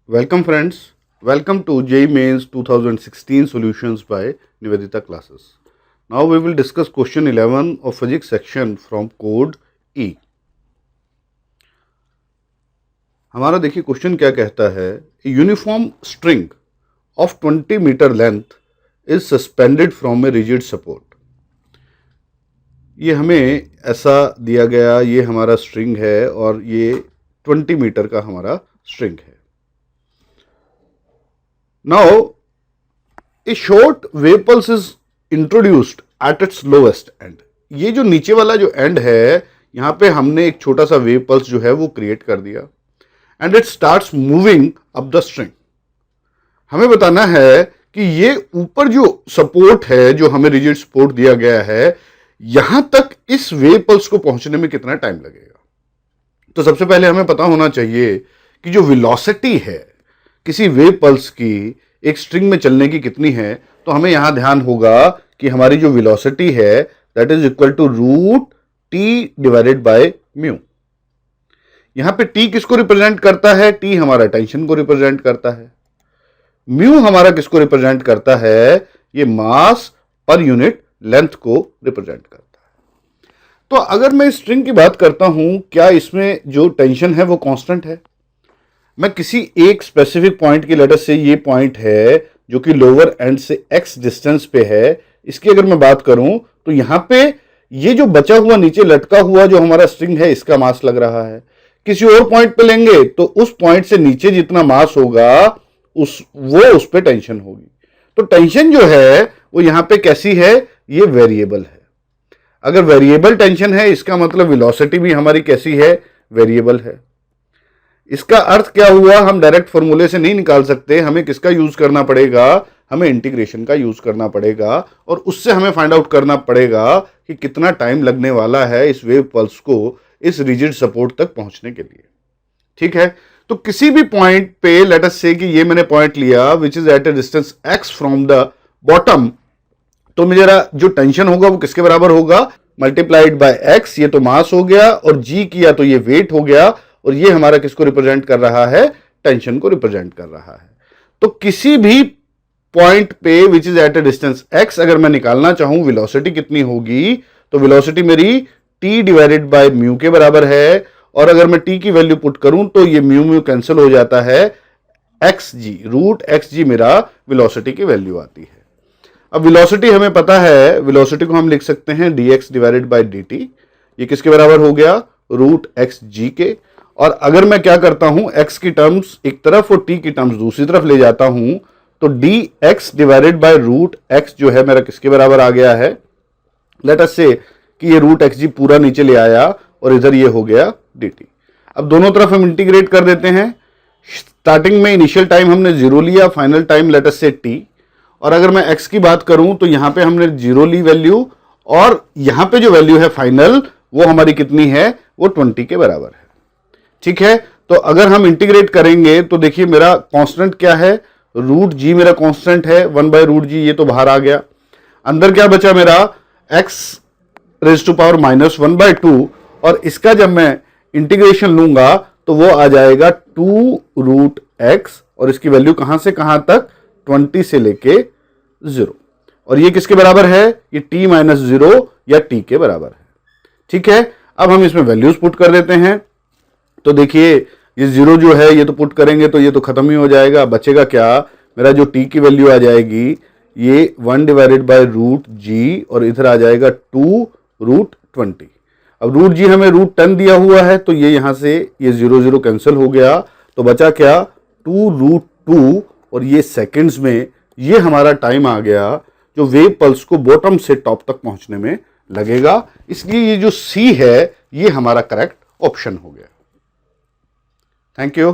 Welcome friends, welcome to JEE Mains 2016 Solutions by Nivedita Classes. Now we will discuss question 11 of physics section from code E. हमारा देखिए question क्या कहता है, uniform string of 20 metre length is suspended from a rigid support. ये हमें ऐसा दिया गया, ये हमारा स्ट्रिंग है और ये 20 मीटर का हमारा स्ट्रिंग है. Now, a short wave pulse is introduced at its lowest end. ये जो नीचे वाला जो एंड है, यहां पे हमने एक छोटा सा वेव पल्स जो है वो क्रिएट कर दिया and it starts moving up the string. हमें बताना है कि ये ऊपर जो सपोर्ट है, जो हमें रिजिड सपोर्ट दिया गया है, यहां तक इस वेव पल्स को पहुंचने में कितना टाइम लगेगा. तो सबसे पहले हमें पता होना चाहिए कि जो वेलोसिटी है किसी वेव पल्स की एक स्ट्रिंग में चलने की कितनी है. तो हमें यहां ध्यान होगा कि हमारी जो वेलोसिटी है that is equal to root T divided by mu. यहां पे टी किसको रिप्रेजेंट करता है? टी हमारा टेंशन को रिप्रेजेंट करता है. म्यू हमारा किसको रिप्रेजेंट करता है? ये मास पर यूनिट लेंथ को रिप्रेजेंट करता है. तो अगर मैं स्ट्रिंग की बात करता हूं, क्या इसमें जो टेंशन है वो कांस्टेंट है? मैं किसी एक स्पेसिफिक पॉइंट की, लेटर से ये पॉइंट है जो कि लोअर एंड से x डिस्टेंस पे है, इसकी अगर मैं बात करूं तो यहां पे ये जो बचा हुआ नीचे लटका हुआ जो हमारा स्ट्रिंग है इसका मास लग रहा है. किसी और पॉइंट पे लेंगे तो उस पॉइंट से नीचे जितना मास होगा उस पे टेंशन होगी. तो टेंशन जो है वो यहां पे कैसी है? ये वेरिएबल है. अगर वेरिएबल टेंशन है इसका मतलब वेलोसिटी भी हमारी कैसी है? वेरिएबल है. इसका अर्थ क्या हुआ? हम डायरेक्ट फॉर्मूले से नहीं निकाल सकते, हमें किसका यूज करना पड़ेगा? हमें इंटीग्रेशन का यूज करना पड़ेगा और उससे हमें फाइंड आउट करना पड़ेगा कि कितना टाइम लगने वाला है इस वेव पल्स को इस रिजिड सपोर्ट तक पहुंचने के लिए. ठीक है, तो किसी भी पॉइंट पे लेट अस से कि ये मैंने पॉइंट लिया which is at a distance x from the bottom, तो मेरा जो टेंशन होगा वो किसके बराबर होगा? Multiplied by x. ये तो मास हो गया और g किया तो ये वेट हो गया और ये हमारा किसको रिप्रेजेंट कर रहा है? टेंशन को रिप्रेजेंट कर रहा है. तो किसी भी पॉइंट पे which is at a distance x अगर मैं निकालना चाहूं वेलोसिटी कितनी होगी, तो वेलोसिटी मेरी t डिवाइडेड बाय म्यू के बराबर है. और अगर मैं t की वैल्यू पुट करूं तो ये म्यू म्यू कैंसिल हो जाता है, xg रूट xg मेरा वेलोसिटी की वैल्यू आती है. अब वेलोसिटी हमें पता है, वेलोसिटी को हम लिख सकते हैं dx डिवाइडेड बाय dt. ये किसके बराबर हो गया? रूट xg के. और अगर मैं क्या करता हूं, x की टर्म्स एक तरफ और t की टर्म्स दूसरी तरफ ले जाता हूं, तो dx divided by root x जो है मेरा किसके बराबर आ गया है? लेट अस से कि ये रूट xg पूरा नीचे ले आया और इधर ये हो गया dt. अब दोनों तरफ हम इंटीग्रेट कर देते हैं. स्टार्टिंग में इनिशियल टाइम हमने 0 लिया, फाइनल टाइम लेट अस से t. और अगर मैं x की बात करूं तो यहां पे हमने 0 ली वैल्यू और यहां पे जो वैल्यू है फाइनल वो हमारी कितनी है? वो 20 के बराबर है. ठीक है, तो अगर हम इंटीग्रेट करेंगे तो देखिए मेरा कांस्टेंट क्या है? रूट जी मेरा कांस्टेंट है, 1 बाय रूट जी, ये तो बाहर आ गया. अंदर क्या बचा मेरा? x raise to power -1 by 2. और इसका जब मैं इंटीग्रेशन लूंगा तो वो आ जाएगा 2 रूट x और इसकी वैल्यू कहां से कहां तक? 20 से लेके 0. और ये किसके बराबर है? ये t माइनस 0 या t के बराबर है. ठीक है, अब हम इसमें वैल्यूज पुट कर देते हैं. तो देखिए ये 0 जो है ये तो पुट करेंगे तो ये तो खत्म ही हो जाएगा. बचेगा क्या? मेरा जो t की वैल्यू आ जाएगी ये 1 डिवाइडेड बाय रूट जी और इधर आ जाएगा 2 रूट 20. अब रूट जी हमें रूट 10 दिया हुआ है तो ये यहां से ये 0 0 कैंसिल हो गया. तो बचा क्या? 2 रूट 2 और ये सेकेंड्स में ये हमारा टाइम आ गया जो वेव पल्स को बॉटम से टॉप तक पहुंचने में लगेगा. इसलिए ये जो सी है ये हमारा करेक्ट ऑप्शन हो गया. Thank you.